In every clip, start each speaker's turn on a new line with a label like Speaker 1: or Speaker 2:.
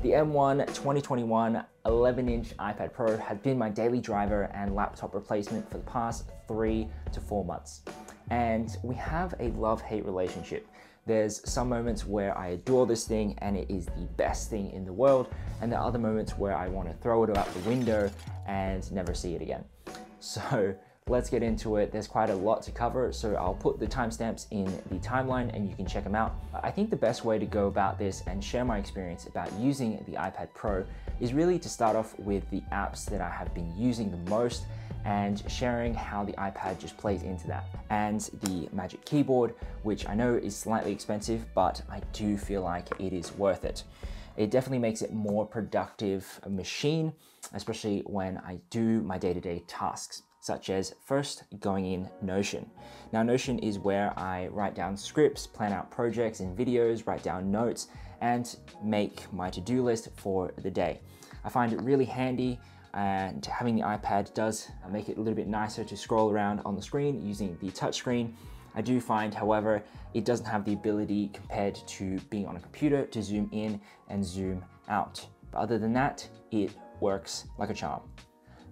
Speaker 1: The M1 2021 11-inch iPad Pro has been my daily driver and laptop replacement for the past 3 to 4 months. And we have a love-hate relationship. There's some moments where I adore this thing and it is the best thing in the world, and there are other moments where I want to throw it out the window and never see it again. So let's get into it. There's quite a lot to cover, so I'll put the timestamps in the timeline and you can check them out. I think the best way to go about this and share my experience about using the iPad Pro is really to start off with the apps that I have been using the most and sharing how the iPad just plays into that. And the Magic Keyboard, which I know is slightly expensive, but I do feel like it is worth it. It definitely makes it more productive machine, especially when I do my day-to-day tasks, such as first going in Notion. Now Notion is where I write down scripts, plan out projects and videos, write down notes, and make my to-do list for the day. I find it really handy, and having the iPad does make it a little bit nicer to scroll around on the screen using the touchscreen. I do find, however, it doesn't have the ability compared to being on a computer to zoom in and zoom out. But other than that, it works like a charm.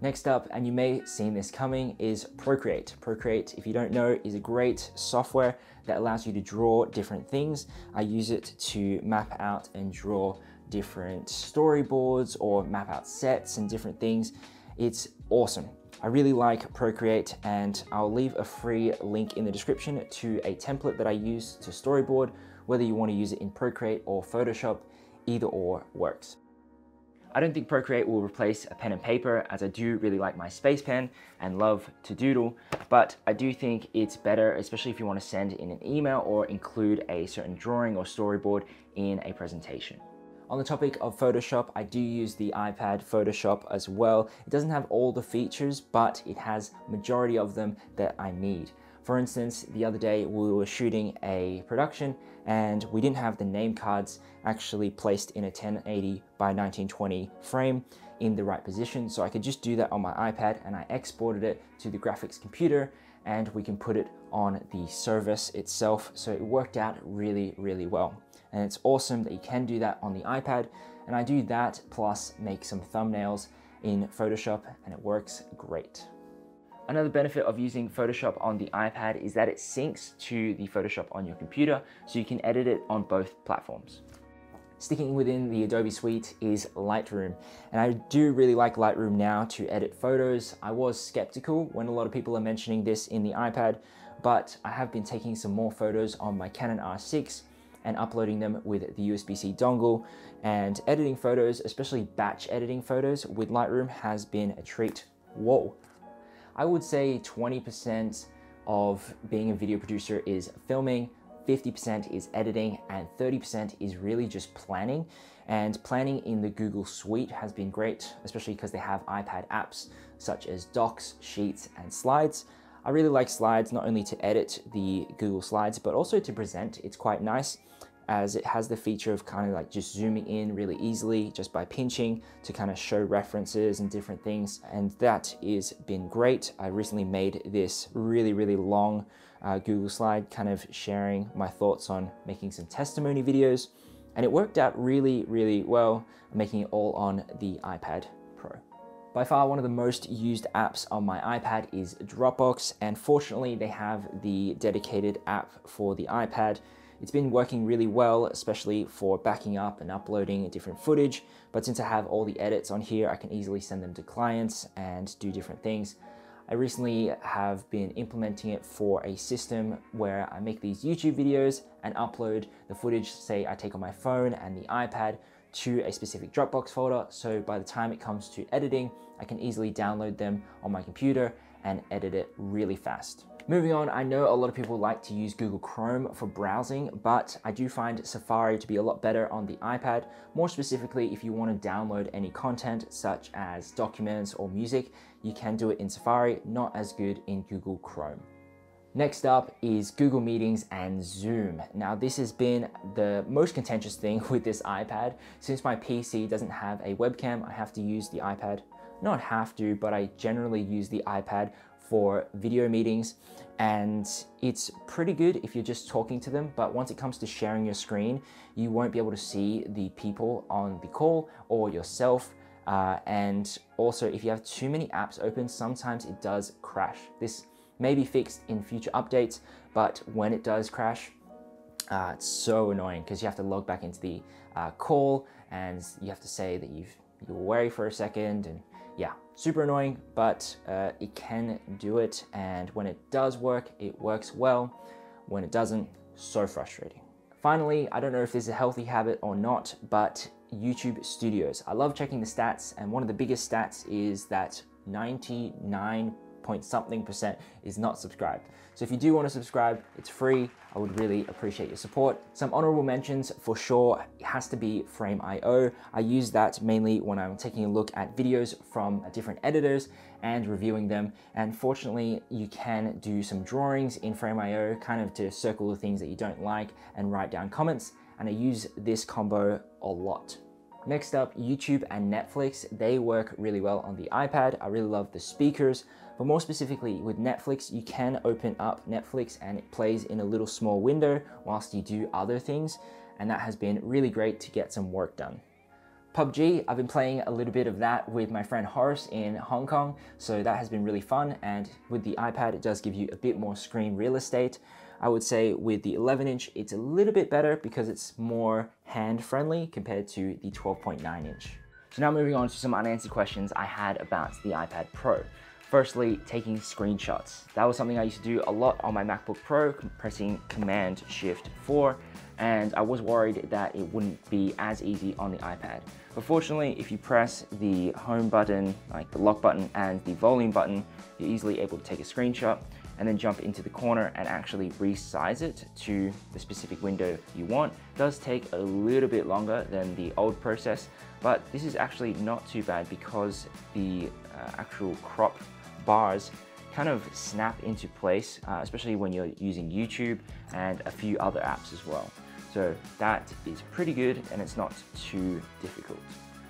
Speaker 1: Next up, and you may have seen this coming, is Procreate. Procreate, if you don't know, is a great software that allows you to draw different things. I use it to map out and draw different storyboards or map out sets and different things. It's awesome. I really like Procreate, and I'll leave a free link in the description to a template that I use to storyboard. Whether you want to use it in Procreate or Photoshop, either or works. I don't think Procreate will replace a pen and paper, as I do really like my Space Pen and love to doodle, but I do think it's better, especially if you want to send in an email or include a certain drawing or storyboard in a presentation. On the topic of Photoshop, I do use the iPad Photoshop as well. It doesn't have all the features, but it has majority of them that I need. For instance, the other day we were shooting a production and we didn't have the name cards actually placed in a 1080 by 1920 frame in the right position. So I could just do that on my iPad, and I exported it to the graphics computer and we can put it on the service itself. So it worked out really, really well. And it's awesome that you can do that on the iPad. And I do that plus make some thumbnails in Photoshop, and it works great. Another benefit of using Photoshop on the iPad is that it syncs to the Photoshop on your computer, so you can edit it on both platforms. Sticking within the Adobe suite is Lightroom, and I do really like Lightroom now to edit photos. I was skeptical when a lot of people are mentioning this in the iPad, but I have been taking some more photos on my Canon R6 and uploading them with the USB-C dongle, and editing photos, especially batch editing photos with Lightroom, has been a treat. Whoa. I would say 20% of being a video producer is filming, 50% is editing, and 30% is really just planning. And planning in the Google Suite has been great, especially because they have iPad apps such as Docs, Sheets, and Slides. I really like Slides, not only to edit the Google Slides, but also to present. It's quite nice, as it has the feature of kind of like just zooming in really easily just by pinching to kind of show references and different things. And that has been great. I recently made this really, really long Google slide, kind of sharing my thoughts on making some testimony videos. And it worked out really, really well, making it all on the iPad Pro. By far, one of the most used apps on my iPad is Dropbox, and fortunately they have the dedicated app for the iPad. It's been working really well, especially for backing up and uploading different footage, but since I have all the edits on here, I can easily send them to clients and do different things. I recently have been implementing it for a system where I make these YouTube videos and upload the footage, say I take on my phone and the iPad, to a specific Dropbox folder, so by the time it comes to editing, I can easily download them on my computer and edit it really fast. Moving on, I know a lot of people like to use Google Chrome for browsing, but I do find Safari to be a lot better on the iPad. More specifically, if you want to download any content such as documents or music, you can do it in Safari, not as good in Google Chrome. Next up is Google Meetings and Zoom. Now this has been the most contentious thing with this iPad. Since my PC doesn't have a webcam, I have to use the iPad. Not have to, but I generally use the iPad for video meetings, and it's pretty good if you're just talking to them, but once it comes to sharing your screen, you won't be able to see the people on the call or yourself. And also, if you have too many apps open, sometimes it does crash. This may be fixed in future updates, but when it does crash, it's so annoying because you have to log back into the call and you have to say that you were away for a second, and yeah, super annoying, but it can do it. And when it does work, it works well. When it doesn't, so frustrating. Finally, I don't know if this is a healthy habit or not, but YouTube Studios. I love checking the stats, and one of the biggest stats is that 99.something% is not subscribed. So if you do want to subscribe, it's free. I would really appreciate your support. Some honorable mentions for sure has to be Frame.io. I use that mainly when I'm taking a look at videos from different editors and reviewing them. And fortunately, you can do some drawings in Frame.io, kind of to circle the things that you don't like and write down comments. And I use this combo a lot. Next up, YouTube and Netflix. They work really well on the iPad. I really love the speakers, but more specifically with Netflix, you can open up Netflix and it plays in a little small window whilst you do other things. And that has been really great to get some work done. PUBG, I've been playing a little bit of that with my friend Horace in Hong Kong. So that has been really fun. And with the iPad, it does give you a bit more screen real estate. I would say with the 11-inch, it's a little bit better because it's more hand-friendly compared to the 12.9-inch. So now moving on to some unanswered questions I had about the iPad Pro. Firstly, taking screenshots. That was something I used to do a lot on my MacBook Pro, pressing Command-Shift-4, and I was worried that it wouldn't be as easy on the iPad. But fortunately, if you press the home button, like the lock button and the volume button, you're easily able to take a screenshot and then jump into the corner and actually resize it to the specific window you want. It does take a little bit longer than the old process, but this is actually not too bad because the actual crop bars kind of snap into place, especially when you're using YouTube and a few other apps as well. So that is pretty good and it's not too difficult.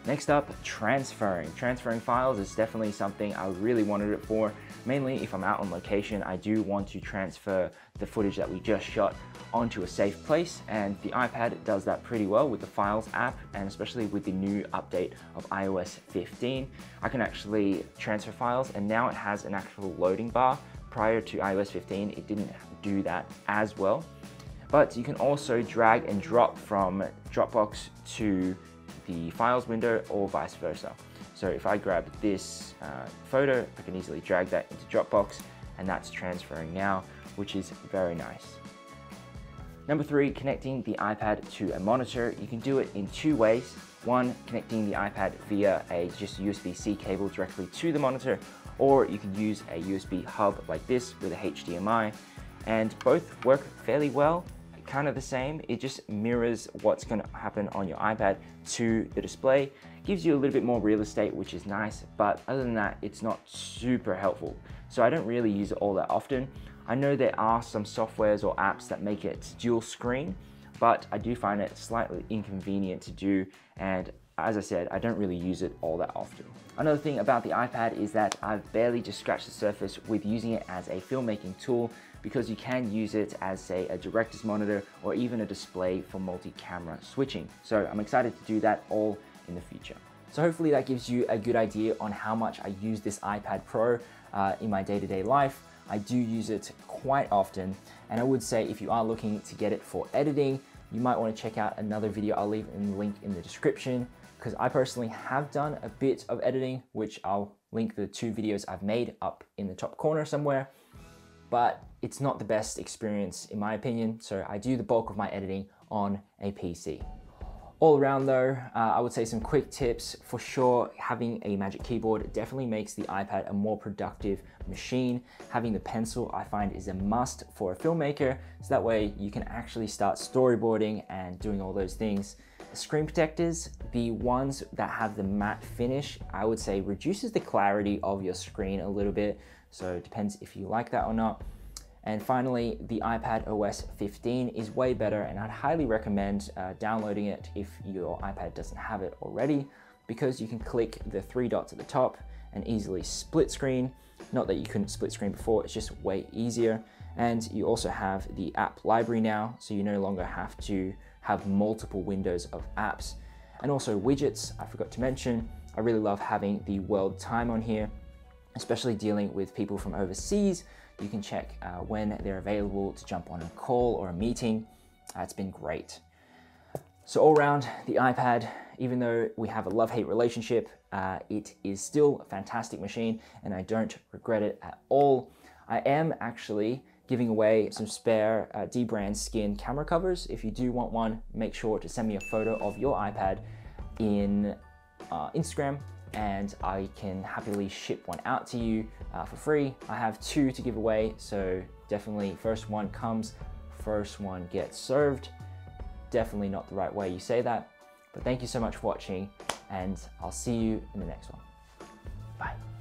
Speaker 1: Next up, transferring. Transferring files is definitely something I really wanted it for. Mainly if I'm out on location, I do want to transfer the footage that we just shot onto a safe place, and the iPad does that pretty well with the Files app, and especially with the new update of iOS 15. I can actually transfer files, and now it has an actual loading bar. Prior to iOS 15, it didn't do that as well. But you can also drag and drop from Dropbox to the Files window or vice versa. So if I grab this photo, I can easily drag that into Dropbox, and that's transferring now, which is very nice. Number 3, connecting the iPad to a monitor. You can do it in 2 ways. One, connecting the iPad via a just USB-C cable directly to the monitor, or you can use a USB hub like this with a HDMI, and both work fairly well. Kind of the same, it just mirrors what's going to happen on your iPad to the display. Gives you a little bit more real estate, which is nice, but other than that, it's not super helpful. So I don't really use it all that often. I know there are some softwares or apps that make it dual screen, but I do find it slightly inconvenient to do, and as I said, I don't really use it all that often. Another thing about the iPad is that I've barely just scratched the surface with using it as a filmmaking tool, because you can use it as, say, a director's monitor or even a display for multi-camera switching. So I'm excited to do that all in the future. So hopefully that gives you a good idea on how much I use this iPad Pro in my day-to-day life. I do use it quite often, and I would say if you are looking to get it for editing, you might want to check out another video. I'll leave a link in the description, because I personally have done a bit of editing, which I'll link the 2 videos I've made up in the top corner somewhere. But it's not the best experience in my opinion, so I do the bulk of my editing on a PC. All around though, I would say some quick tips. For sure, having a Magic Keyboard definitely makes the iPad a more productive machine. Having the pencil I find is a must for a filmmaker, so that way you can actually start storyboarding and doing all those things. Screen protectors, the ones that have the matte finish, I would say reduces the clarity of your screen a little bit, so it depends if you like that or not. And finally, the iPad OS 15 is way better, and I'd highly recommend downloading it if your iPad doesn't have it already, because you can click the 3 dots at the top and easily split screen. Not that you couldn't split screen before, it's just way easier. And you also have the app library now, so you no longer have to have multiple windows of apps. And also widgets, I forgot to mention, I really love having the world time on here, especially dealing with people from overseas. You can check when they're available to jump on a call or a meeting. It's been great. So all around, the iPad, even though we have a love-hate relationship, it is still a fantastic machine and I don't regret it at all. I am actually giving away some spare D-brand skin camera covers. If you do want one, make sure to send me a photo of your iPad in Instagram and I can happily ship one out to you for free. I have 2 to give away, so definitely first one comes, first one gets served. Definitely not the right way you say that, but thank you so much for watching and I'll see you in the next one. Bye.